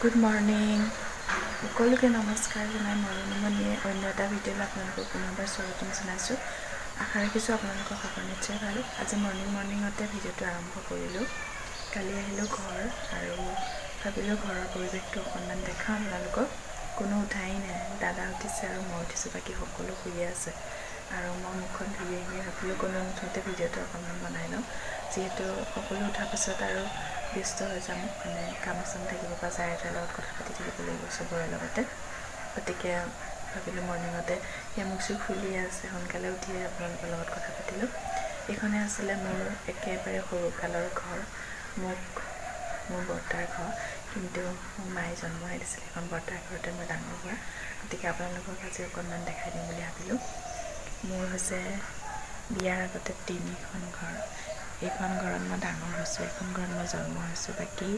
Good morning. সকলোকে নমস্কাৰ জনাই মৰণিমণিয়ে অন্য এটা ভিডিঅ'লৈ আপোনালোকক পুনৰবাৰ স্বাগতম জনাইছোঁ। আশা ৰাখিছোঁ আপোনালোকৰ খবৰ নিশ্চয় ভাল। আজি মৰ্ণিঙতে ভিডিঅ'টো আৰম্ভ কৰিলোঁ। কালি আহিলোঁ ঘৰ আৰু ভাবিলোঁ ঘৰৰ পৰিৱেশটো অকণমান দেখাওঁ আপোনালোকক। কোনো উঠাই নাই, দাদা উঠিছে আৰু মই উঠিছোঁ, বাকী সকলো শুয়ে আছে। আৰু মই মুখখন ধুই আহি ভাবিলোঁ কোনো নুঠোঁতে ভিডিঅ'টো অকণমান বনাই লওঁ, যিহেতু সকলো উঠাৰ পিছত আৰু ব্যস্ত হৈ যাম, মানে কাম চাম থাকিব বা যাৰ এটাৰ লগত কথা পাতি থাকিব লাগিব চবৰে লগতে। গতিকে ভাবিলোঁ মৰ্ণিঙতে সেয়া মুখ চুখ খুলিয়ে আছে, সোনকালে উঠিয়ে আপোনালোকৰ লগত কথা পাতিলোঁ। এইখনে আছিলে মোৰ একেবাৰে সৰুকালৰ ঘৰ, মোৰ বৰ্তাৰ ঘৰ, কিন্তু মোৰ মায়ে জন্মহে দিছিলে এখন বৰ্তাৰ ঘৰতে মই ডাঙৰ হোৱা। গতিকে আপোনালোকক আজি অকণমান দেখাই দিম বুলি ভাবিলোঁ। মোৰ হৈছে বিয়াৰ আগতে তিনিখন ঘৰ। এইখন ঘৰত মই ডাঙৰ হৈছোঁ, এইখন ঘৰত মই জন্ম হৈছোঁ। বাকী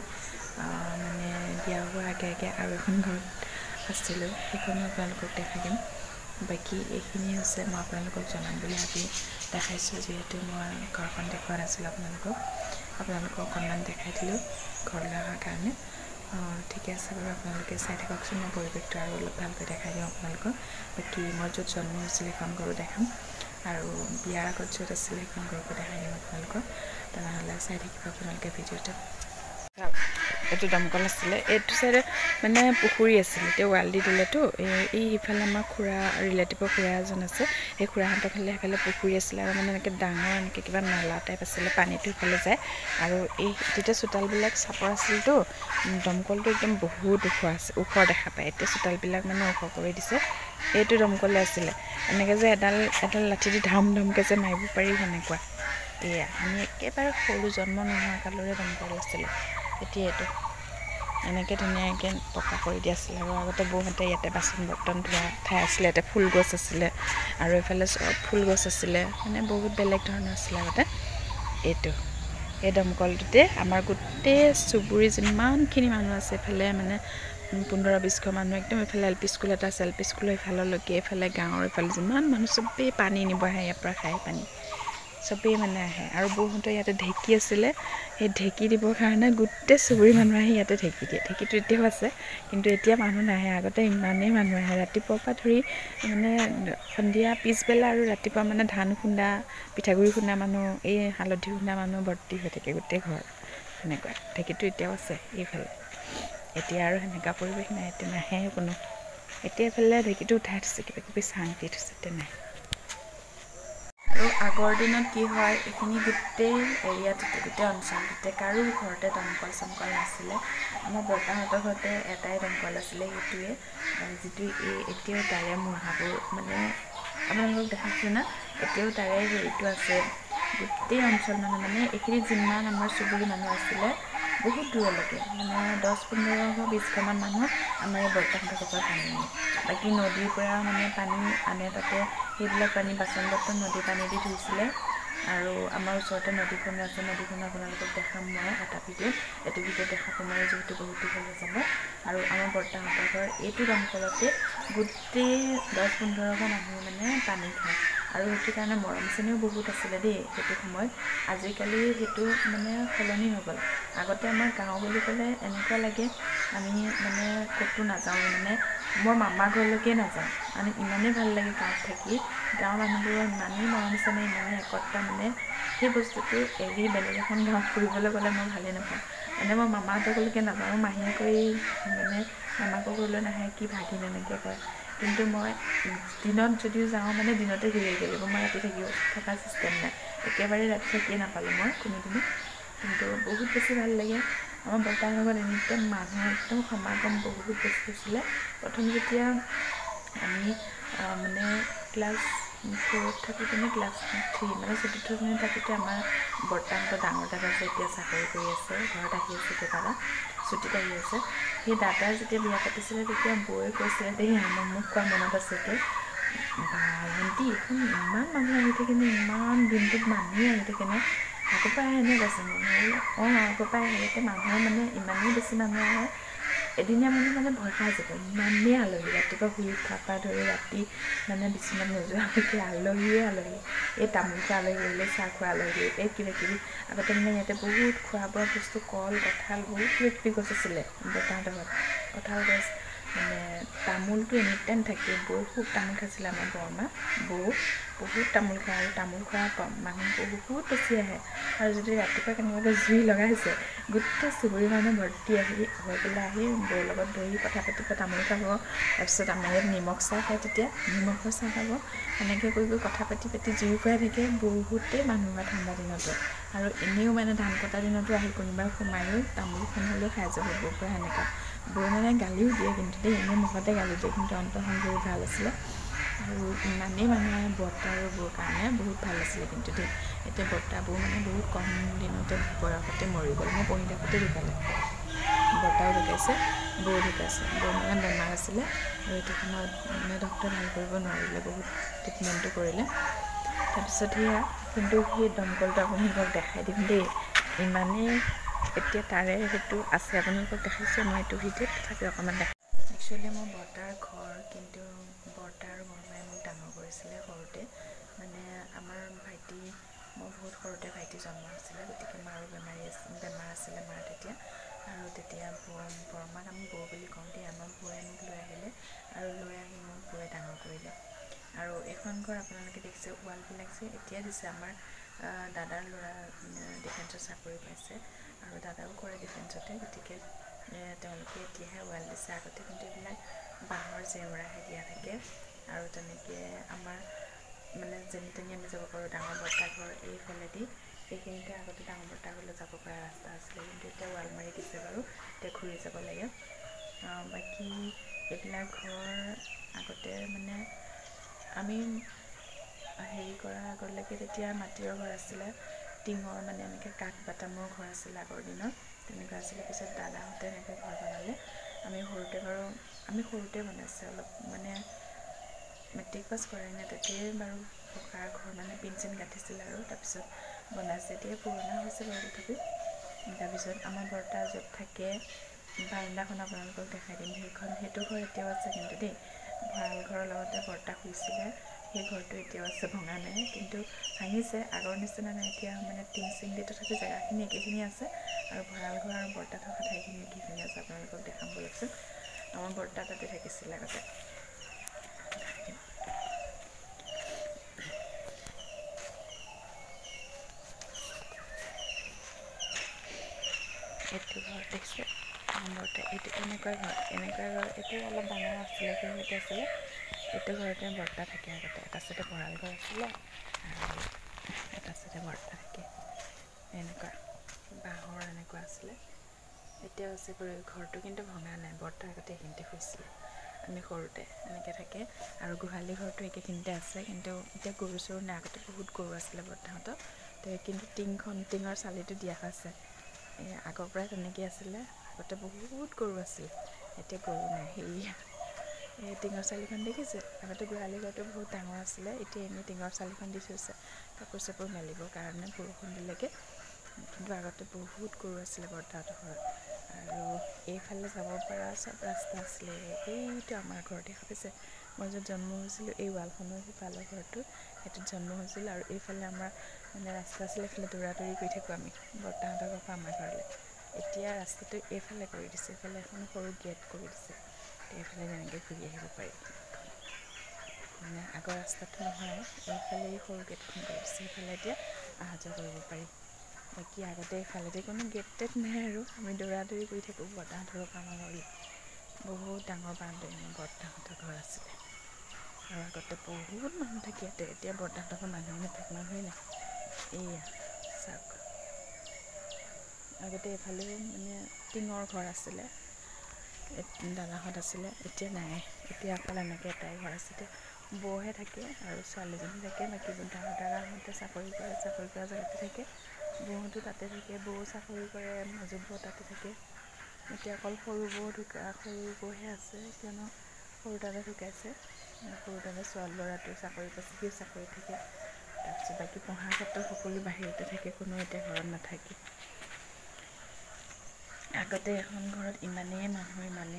মানে বিয়া হোৱাৰ আগে আৰু এখন ঘৰত আছিলোঁ, সেইখনো আপোনালোকক দেখাই দিম। বাকী এইখিনি হৈছে মই আপোনালোকক জনাম বুলি ভাবি দেখাইছোঁ, যিহেতু মই ঘৰখন দেখুওৱা নাছিলোঁ আপোনালোকক অকণমান দেখাই দিলোঁ ঘৰলৈ অহাৰ কাৰণে। ঠিকে আছে বাৰু, আপোনালোকে চাই থাককচোন, মই পৰিৱেশটো আৰু অলপ ভালকৈ দেখাই দিওঁ আপোনালোকক। বাকী মই য'ত জন্ম হৈছিলোঁ সেইখন ঘৰো দেখাম, আৰু বিয়াৰ আগত য'ত আছিলে সেইখন ঘৰকো দেখাই দিম আপোনালোকক। তেনেহ'লে চাই থাকিব আপোনালোকে ভিডিঅ'টো। এইটো দমকল আছিলে, এইটো চাইডে মানে পুখুৰী আছিলে, এতিয়া ৱাল দি দিলেতো। এই ইফালে আমাৰ ৰিলেটিভৰ খুৰা এজন আছে, সেই খুৰাহঁতৰ ফালে সেইফালে পুখুৰী আছিলে, আৰু মানে এনেকৈ ডাঙৰ এনেকৈ কিবা নলা টাইপ আছিলে, পানীটো ইফালে যায়। আৰু এই তেতিয়া চোতালবিলাক চাপৰ আছিলতো, দমকলটো একদম বহুত ওখ দেখা পায়। এতিয়া চোতালবিলাক মানে ওখ কৰি দিছে। এইটো দমকলে আছিলে, এনেকৈ যে এডাল লাঠি দি ধমকৈ যে মাৰিব পাৰি, সেনেকুৱা। এয়া আমি একেবাৰে সৰু জন্ম নোহোৱা কালৰে দমকল আছিলে। এতিয়া এইটো এনেকৈ ধুনীয়াকৈ পকা কৰি দিয়া আছিলে। আৰু আগতে বৌহঁতে ইয়াতে বাচন বৰ্তন ধোৱা ঠাই আছিলে, ইয়াতে ফুল গছ আছিলে, আৰু এইফালে ফুল গছ আছিলে, মানে বহুত বেলেগ ধৰণৰ আছিলে আগতে। এই দমকলটোতে আমাৰ গোটেই চুবুৰী যিমানখিনি মানুহ আছে, এইফালে মানে 15-20 মানুহ, একদম এইফালে LP স্কুল এটা আছে, LP স্কুলৰ এইফাললৈকে, এইফালে গাঁৱৰ এইফালে যিমান মানুহ চবেই পানী নিব আহে, ইয়াৰ পৰা খাই পানী চবেই মানে আহে। আৰু বৌহঁতৰ ইয়াতে ঢেঁকী আছিলে, সেই ঢেঁকী দিবৰ কাৰণে গোটেই চুবুৰী মানুহ আহি ইয়াতে ঢেঁকী দিয়ে। ঢেঁকীটো এতিয়াও আছে, কিন্তু এতিয়া মানুহ নাহে। আগতে ইমানেই মানুহ আহে, ৰাতিপুৱাৰ পৰা ধৰি মানে সন্ধিয়া পিছবেলা আৰু ৰাতিপুৱা মানে ধান খুন্দা, পিঠাগুড়ি খুন্দা মানুহ, এই হালধি খুন্দা মানুহ ভৰ্তি হৈ থাকে গোটেই ঘৰ, সেনেকুৱা। ঢেঁকীটো এতিয়াও আছে এইফালে। এতিয়া আৰু সেনেকুৱা পৰিৱেশ নাই, এতিয়া নাহে কোনো। এতিয়া এইফালে ঢেঁকীটো উঠাই থৈছে, কিবা কিবি চাং দি থৈছে, তেনেকৈ। আৰু আগৰ দিনত কি হয়, এইখিনি গোটেই এৰিয়াটোতে, গোটেই অঞ্চলটোতে কাৰো ঘৰতে দমকল চমকল নাছিলে। আমাৰ বৰ্তাহঁতৰ ঘৰতে এটাই দমকল আছিলে, সেইটোৱে, যিটো এতিয়াও তাৰে মূঢ়াবোৰ মানে আপোনালোকক দেখাইছোঁ না, এতিয়াও তাৰে হেৰিটো আছে। গোটেই অঞ্চল মানে এইখিনিত যিমান আমাৰ চুবুৰী মানুহ আছিলে, বহুত দূৰলৈকে, মানে 10-15-20 ঘৰমান মানুহ আমাৰ এই বৰ্তাহঁতৰ ঘৰৰ পৰা পানী নিয়ে। বাকী নদীৰ পৰা মানে পানী আনে, তাতে সেইবিলাক পানী বাচন বৰ্তন নদীৰ পানী দি ধুইছিলে। আৰু আমাৰ ওচৰতে নদীখনো আছে, নদীখনো আপোনালোকক দেখাম মই এটা ভিডিঅ'ত। এইটো ভিডিঅ'ত দেখাব নোৱাৰি, যিহেতু বহুত দীঘল হৈ যাব। আৰু আমাৰ বৰ্তাহঁতৰ ঘৰ এইটো দমকলতে গোটেই 10-15 ঘৰ মানুহে মানে পানী খায়। আৰু সেইটো কাৰণে মৰম চেনেও বহুত আছিলে দেই সেইটো সময়ত। আজিকালি সেইটো মানে সলনি হৈ গ'ল। আগতে আমাৰ গাঁও বুলি ক'লে এনেকুৱা লাগে আমি মানে ক'তো নাযাওঁ, মানে মোৰ মামাৰ ঘৰলৈকে নাযাওঁ, মানে ইমানেই ভাল লাগে গাঁৱত থাকি। গাঁৱৰ মানুহবোৰৰ ইমানেই মৰম চেনেহ, ইমানেই একতা, মানে সেই বস্তুটো এৰি বেলেগ এখন গাঁৱত ফুৰিবলৈ গ'লে মই ভালেই নাপাওঁ। মানে মই মামাহঁতৰ ঘৰলৈকে নাযাওঁ, মোৰ মাহীয়েকৈ মানে মামাকৰ ঘৰলৈ নাহে, কি ভাগিন এনেকৈ কয়। কিন্তু মই দিনত যদিও যাওঁ, মানে দিনতে ঘূৰি আহিব লাগিব, মই ৰাতি থকা চিষ্টেম নাই। একেবাৰে ৰাতি থাকিয়ে নাপালোঁ মই কোনোদিনো, কিন্তু বহুত বেছি ভাল লাগে। আমাৰ বৰ্তাহঁতৰ ঘৰত এনিটাইম মানুহ একদম সমাগম বহুত বেছি হৈছিলে। প্ৰথম যেতিয়া আমি মানে ক্লাছ 4ত থাকোঁতে নে ক্লাছ 3, মানে 4ৰ্থ শ্ৰেণীত থাকোঁতে আমাৰ বৰ্তাহঁতৰ ডাঙৰ দাদা যে এতিয়া চাকৰি কৰি আছে, ঘৰত আহি আছে, এতিয়া দাদা ছুটীত আহি আছে, সেই দাদাই যেতিয়া বিয়া পাতিছিলে, তেতিয়া বৌয়ে কৈছিলে দেই, মোক কোৱা মনত আছে এতিয়া, বা ভণ্টি এইখন ইমান মানুহ আহি থাকেনে, ইমান দিনটোত মানুহে আহি থাকেনে, আগৰ পৰা আহেনে কৈছে। মই আগৰ পৰাই আহে, এতিয়া মানুহ মানে ইমানেই বেছি মানুহ আহে, এদিনীয়া মানুহ মানে ভয় খাই যাব, ইমানেই আলহী। ৰাতিপুৱা শুই উঠাৰ পৰা ধৰি ৰাতি মানে বিচনাত নোযোৱালৈকে আলহীয়ে আলহী। এই তামোল খোৱা আলহী আহিলে, চাহ খোৱা আলহী, এই কিবাকিবি। আগতে মানে ইয়াতে বহুত খোৱা বোৱা বস্তু, কল কঁঠাল বহুত কিবাকিবি গছ আছিলে বৰ্তাহঁতৰ ঘৰত। কঁঠাল গছ মানে তামোলটো এনি টাইম থাকে। বহুত তামোল খাইছিলে আমাৰ বৰমা, বহুত তামোল খায়। আৰু তামোল খোৱা মানুহ বহুত বেছি আহে। আৰু যদি ৰাতিপুৱা কেনেবাকৈ জুই লগাইছে, গোটেই চুবুৰী মানুহ ভৰ্তি হৈ পেলাই আহি বৌৰ লগত বহি কথা পাতিব, তামোল খাব। তাৰপিছত আমাৰ ইয়াত নিমখ চাহ খায়, তেতিয়া নিমখৰ চাহ খাব। এনেকৈ কৰি কথা পাতি জুই ফুৱাই থাকে বহুতেই মানুহ হয় ঠাণ্ডা দিনতো। আৰু এনেও মানে ধান কটা দিনতো আহি কোনোবাই সোমায়ো তামোলখন হ'লেও খাই যাব বৌৰ পৰা। সেনেকুৱা বৌ মানে গালিও দিয়ে কিন্তু দেই, এনেই মুখতে গালি দিয়ে, কিন্তু অন্তৰখন বহুত ভাল আছিলে। আৰু ইমানেই মানুহ আহে বৰ্তা আৰু বৌৰ কাৰণে, বহুত ভাল আছিলে কিন্তু দেই। এতিয়া বৰ্তা বৌ মানে বহুত কম দিনতে বয়সতে মৰি গ'ল। মই পঢ়ি থাকোঁতে ঢুকালে। বৰ্তাও ঢুকাইছে, বৌ ঢুকাইছে। বৌ মানে বেমাৰ আছিলে আৰু এইটো সময়ত মানে ডক্টৰে ভাল কৰিব নোৱাৰিলে, বহুত ট্ৰিটমেণ্টটো কৰিলে। তাৰপিছত সেয়া, কিন্তু সেই দমকলটো আপোনালোকক দেখাই দিম দেই, ইমানেই এতিয়া তাৰে সেইটো আছে। আপোনালোকক দেখাইছোঁ মই এইটো ভিডিঅ'ত, তথাপি অকণমান দেখাই। একচুৱেলি মোৰ বৰ্তাৰ ঘৰ, কিন্তু বৰ্তা আৰু বৰমাই মোক ডাঙৰ কৰিছিলে সৰুতে। মানে আমাৰ ভাইটি, মই বহুত সৰুতে ভাইটি জন্ম হৈছিলে, গতিকে মাৰো বেমাৰ আছিলে মাৰ তেতিয়া। আৰু তেতিয়া বৰমাক আমি বৌ বুলি কওঁ দেই। আমাৰ বৌয়ে মোক লৈ আহিলে আৰু লৈ আহি মোক বৌয়ে ডাঙৰ কৰিলে। আৰু এইখন ঘৰ আপোনালোকে দেখিছে, ৱালবিলাক যে এতিয়া দিছে। আমাৰ দাদাৰ ল'ৰা ডিফেন্সত চাকৰি পাইছে, আৰু দাদাও কৰে ডিফেন্সতে, গতিকে তেওঁলোকে এতিয়াহে ৱাল দিছে। আগতে কিন্তু এইবিলাক বাঁহৰ জেওৰাহে দিয়া থাকে। আৰু তেনেকৈ আমাৰ মানে যেনি তেনি আমি যাব পাৰোঁ। ডাঙৰ বৰ্তা ঘৰ এইফালেদি, এইখিনিতে আগতে ডাঙৰ বৰ্তা ঘৰলৈ যাব পৰা ৰাস্তা আছিলে, কিন্তু এতিয়া ৱাল মাৰি দিছে বাৰু, এতিয়া ঘূৰি যাব লাগে। বাকী এইবিলাক ঘৰ আগতে মানে আমি হেৰি কৰাৰ আগলৈকে তেতিয়া মাটিৰ ঘৰ আছিলে, টিঙৰ মানে এনেকৈ কাঠ বাটামৰ ঘৰ আছিলে আগৰ দিনত, তেনেকুৱা আছিলে। পিছত দাদাহঁতে এনেকৈ ঘৰ বনালে। আমি সৰুতে বনাইছে, অলপ মানে মেট্ৰিক পাছ কৰাই নাই তেতিয়াই বাৰু পকাৰ ঘৰ, মানে পিন চিন গাঠিছিলে আৰু তাৰপিছত বনাইছে। এতিয়া পুৰণা হৈছে বাৰু তথাপিও। তাৰপিছত আমাৰ বৰ্তা য'ত থাকে, বাৰাণ্ডাখন আপোনালোকক দেখাই দিম। সেইটো ঘৰ এতিয়াও আছে কিন্তু দেই। ভঁৰাল ঘৰৰ লগতে বৰ্তা শুইছিলে, সেই ঘৰটো এতিয়াও আছে, ভঙা নাই, কিন্তু ভাঙিছে। আগৰ নিচিনা নাই এতিয়া, মানে টিং চিং দি, তথাপি জেগাখিনি একেখিনিয়ে আছে। আৰু ভঁৰাল ঘৰ আৰু বৰ্তা থকা ঠাইখিনি একেখিনি আছে। আপোনালোকক দেখাম বলকচোন। আমাৰ বৰ্তা তাতে থাকিছিলে আগতে। এইটো ঘৰ দেখিছে আমাৰ বৰ্তা, এইটো এনেকুৱা ঘৰ, এইটো অলপ ডাঙৰ আছিলে, সৰুতে আছিলে। এইটো ঘৰতে বৰ্তা থাকে আগতে। এটা চাইডে ভঁৰাল ঘৰ আছিলে আৰু এটা চাইডে বৰ্তা থাকে। এনেকুৱা বাঁহৰ এনেকুৱা আছিলে, এতিয়াও আছে ঘৰটো, কিন্তু ভঙা নাই। বৰ্তা আগতে এইখিনিতে শুইছিলে, আমি সৰুতে এনেকৈ থাকে। আৰু গোহালি ঘৰটো একেখিনিতে আছে, কিন্তু এতিয়া গৰু চৰু নাই। আগতে বহুত গৰু আছিলে বৰ্তাহঁতৰ, কিন্তু টিঙৰ চালিটো দিয়া হৈছে। আগৰ পৰাই তেনেকৈ আছিলে। আগতে বহুত গৰু আছিল, এতিয়া গৰু নাই। এই টিঙৰ চালিখন দেখিছে? আগতে গোহালি ঘৰটো বহুত ডাঙৰ আছিলে, এতিয়া এনেই টিঙৰ চালিখন দি থৈছে কাপোৰ চাপোৰ মেলিবৰ কাৰণে, বৰষুণ দিলেগৈ। কিন্তু আগতে বহুত গৰু আছিলে বৰ্তাহঁতৰ ঘৰত। আৰু এইফালে যাব পৰা চব ৰাস্তা আছিলে। এইটো আমাৰ ঘৰ দেখা পাইছে? মই য'ত জন্ম হৈছিলোঁ, এই ৱালখনৰ সিফালৰ ঘৰটো, সেইটোত জন্ম হৈছিলোঁ। আৰু এইফালে আমাৰ মানে ৰাস্তা আছিলে, এইফালে দৌৰা দৌৰি কৰি থাকোঁ আমি বৰ্তাহঁতৰ ঘৰৰ পৰা আমাৰ ঘৰলৈ। এতিয়া ৰাস্তাটো এইফালে কৰি দিছে, এইফালে এখন সৰু গেট কৰি দিছে, এইফালে যেনেকৈ ঘূৰি আহিব পাৰি। মানে আগৰ ৰাস্তাটো নহয়, এইফালে সৰু গেট এখন কৰি দিছে, সেইফালে এতিয়া অহা যোৱা কৰিব পাৰি। বাকী আগতে এইফালেদি কোনো গেট টেট নাই, আৰু আমি দৌৰা দৌৰি কৰি থাকোঁ বৰ্তাহঁতৰ ঘৰৰ পৰা আমাৰ ঘৰলৈ। বহুত ডাঙৰ বাউণ্ডেৰী আমাৰ বৰ্তাহঁতৰ ঘৰ আছিলে। আৰু আগতে বহুত মানুহ থাকে ইয়াতে। এতিয়া বৰ্তাহঁতৰ ঘৰত মানুহে নাথাকে, মানুহেই নাই। এইয়া চাওক, আগতে এইফালেও মানে টিঙৰ ঘৰ আছিলে, দাদাহঁত আছিলে, এতিয়া নাই। এতিয়া অকল এনেকৈ এটাই ঘৰ আছে। এতিয়া বৌহে থাকে আৰু ছোৱালীজনী থাকে। বাকী দাদাহঁতে চাকৰি কৰা জেগাতে থাকে, বৌহঁতো তাতে থাকে। বৌ চাকৰি কৰে, মাজু বৌ তাতে থাকে। এতিয়া অকল সৰু বৌহে আছে, কিয়নো সৰু দাদা ঢুকাইছে। সৰু দাদা ল'ৰাটো চাকৰি পাইছে, সিও চাকৰিত থাকে। তাৰপিছত বাকী পঢ়াৰ ক্ষেত্ৰত সকলো বাহিৰতে থাকে, কোনো এতিয়া ঘৰত নাথাকে। আগতে এখন ঘৰত ইমানেই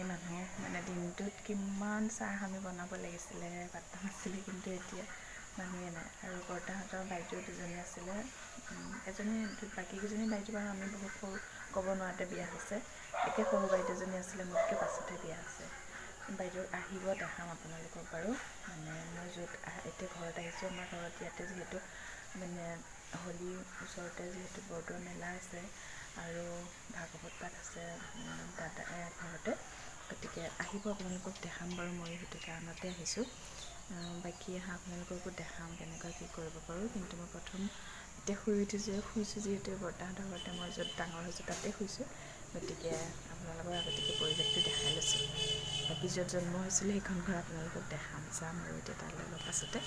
মানুহ মানে দিনটোত কিমান চাহ আমি বনাব লাগিছিলে পাত্তা নাছিলে, কিন্তু এতিয়া মানুহে নাই। আৰু বৰ্তাহঁতৰ বাইদেউ দুজনী আছিলে, এজনী বাকীকেইজনী বাইদেউ বাৰু আমি বহুত সৰু, ক'ব নোৱাৰাতে বিয়া হৈছে। একে সৰু বাইদেউজনী আছিলে, মোতকৈ পাছতহে বিয়া হৈছে। বাইদেউ আহিব, দেখাম আপোনালোকক বাৰু। মানে মই য'ত এতিয়া ঘৰত আহিছোঁ, আমাৰ ঘৰত ইয়াতে যিহেতু মানে হোলীৰ ওচৰতে যিহেতু বৰদোৱা মেলা আছে আৰু ভাগৱত পাঠ আছে দাদা ঘৰতে, গতিকে আহিব, আপোনালোকক দেখাম বাৰু। মই সেইটো কাৰণতে আহিছোঁ। বাকী আপোনালোককো দেখাম কেনেকুৱা কি কৰিব পাৰোঁ। কিন্তু মই প্ৰথম এতিয়া শুইছোঁ যিহেতু বৰ্তাহঁতৰ ঘৰতে, মই য'ত ডাঙৰ হৈছোঁ তাতে শুইছোঁ, গতিকে আপোনালোকৰ আগতীয়াকৈ পৰিৱেশটো দেখাই লৈছোঁ। বাকী য'ত জন্ম হৈছিলোঁ সেইখন ঘৰ আপোনালোকক দেখাম, যাম আৰু এতিয়া তালৈ অলপ পাছতে।